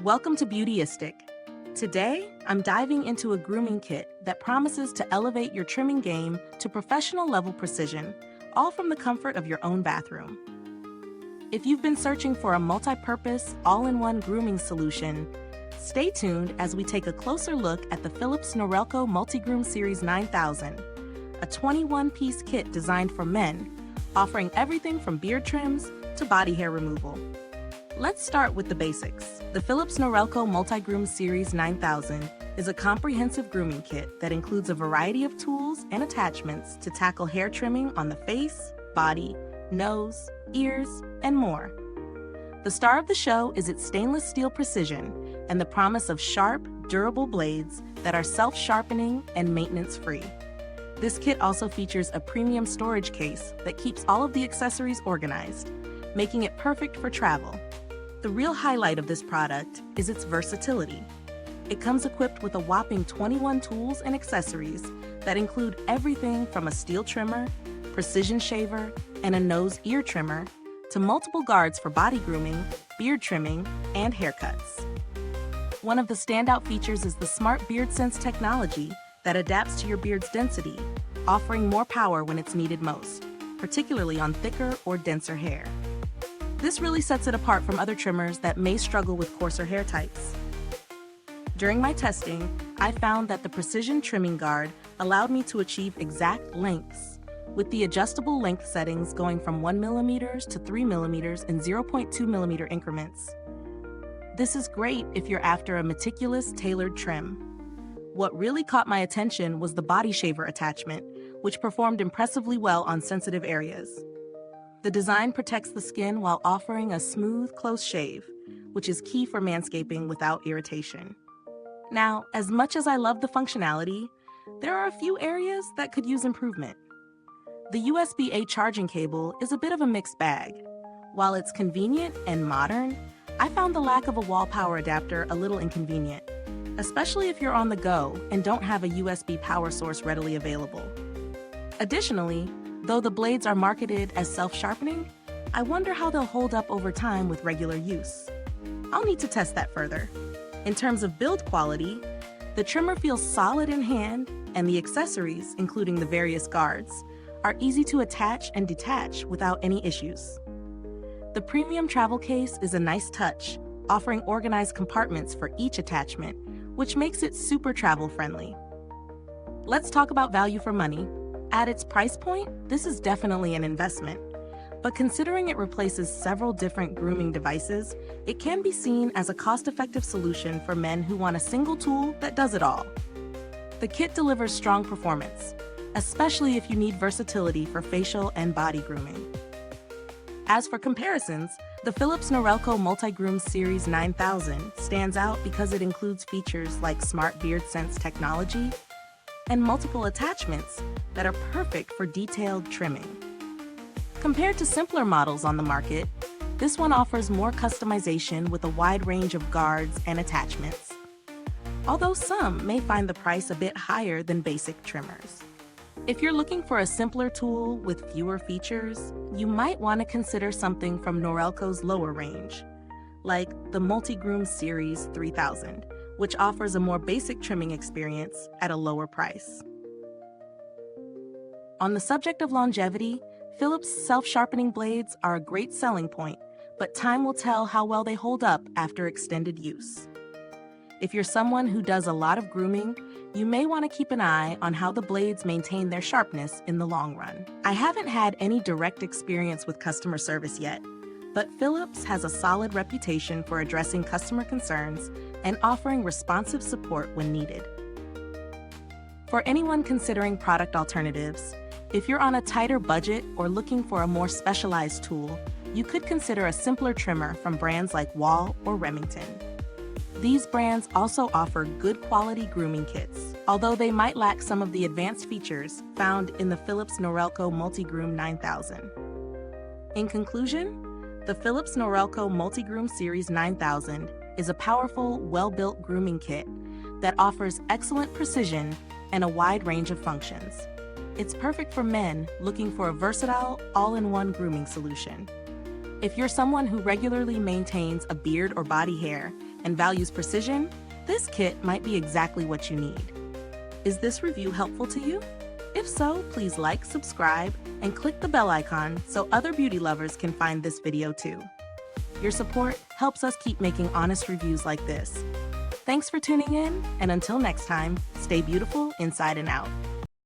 Welcome to Beautyistic. Today, I'm diving into a grooming kit that promises to elevate your trimming game to professional level precision, all from the comfort of your own bathroom. If you've been searching for a multi-purpose, all-in-one grooming solution, stay tuned as we take a closer look at the Philips Norelco Multigroom Series 9000, a 21-piece kit designed for men, offering everything from beard trims to body hair removal. Let's start with the basics. The Philips Norelco Multigroom Series 9000 is a comprehensive grooming kit that includes a variety of tools and attachments to tackle hair trimming on the face, body, nose, ears, and more. The star of the show is its stainless steel precision and the promise of sharp, durable blades that are self-sharpening and maintenance-free. This kit also features a premium storage case that keeps all of the accessories organized, making it perfect for travel. The real highlight of this product is its versatility. It comes equipped with a whopping 21 tools and accessories that include everything from a steel trimmer, precision shaver, and a nose-ear trimmer, to multiple guards for body grooming, beard trimming, and haircuts. One of the standout features is the Smart Beard Sense technology that adapts to your beard's density, offering more power when it's needed most, particularly on thicker or denser hair. This really sets it apart from other trimmers that may struggle with coarser hair types. During my testing, I found that the precision trimming guard allowed me to achieve exact lengths, with the adjustable length settings going from 1 mm to 3 mm in 0.2 mm increments. This is great if you're after a meticulous, tailored trim. What really caught my attention was the body shaver attachment, which performed impressively well on sensitive areas. The design protects the skin while offering a smooth, close shave, which is key for manscaping without irritation. Now, as much as I love the functionality, there are a few areas that could use improvement. The USB-A charging cable is a bit of a mixed bag. While it's convenient and modern, I found the lack of a wall power adapter a little inconvenient, especially if you're on the go and don't have a USB power source readily available. Additionally, though the blades are marketed as self-sharpening, I wonder how they'll hold up over time with regular use. I'll need to test that further. In terms of build quality, the trimmer feels solid in hand, and the accessories, including the various guards, are easy to attach and detach without any issues. The premium travel case is a nice touch, offering organized compartments for each attachment, which makes it super travel-friendly. Let's talk about value for money. At its price point, this is definitely an investment. But considering it replaces several different grooming devices, it can be seen as a cost-effective solution for men who want a single tool that does it all. The kit delivers strong performance, especially if you need versatility for facial and body grooming. As for comparisons, the Philips Norelco Multigroom Series 9000 stands out because it includes features like Smart Beard Sense technology and multiple attachments that are perfect for detailed trimming. Compared to simpler models on the market, this one offers more customization with a wide range of guards and attachments, although some may find the price a bit higher than basic trimmers. If you're looking for a simpler tool with fewer features, you might want to consider something from Norelco's lower range, like the Multigroom Series 3000, which offers a more basic trimming experience at a lower price. On the subject of longevity, Philips self-sharpening blades are a great selling point, but time will tell how well they hold up after extended use. If you're someone who does a lot of grooming, you may want to keep an eye on how the blades maintain their sharpness in the long run. I haven't had any direct experience with customer service yet, but Philips has a solid reputation for addressing customer concerns and offering responsive support when needed. For anyone considering product alternatives, if you're on a tighter budget or looking for a more specialized tool, you could consider a simpler trimmer from brands like Wall or Remington. These brands also offer good quality grooming kits, although they might lack some of the advanced features found in the Philips Norelco Multigroom 9000. In conclusion, the Philips Norelco Multigroom Series 9000 is a powerful, well-built grooming kit that offers excellent precision and a wide range of functions. It's perfect for men looking for a versatile, all-in-one grooming solution. If you're someone who regularly maintains a beard or body hair and values precision, this kit might be exactly what you need. Is this review helpful to you? If so, please like, subscribe, and click the bell icon so other beauty lovers can find this video too. Your support helps us keep making honest reviews like this. Thanks for tuning in, and until next time, stay beautiful inside and out.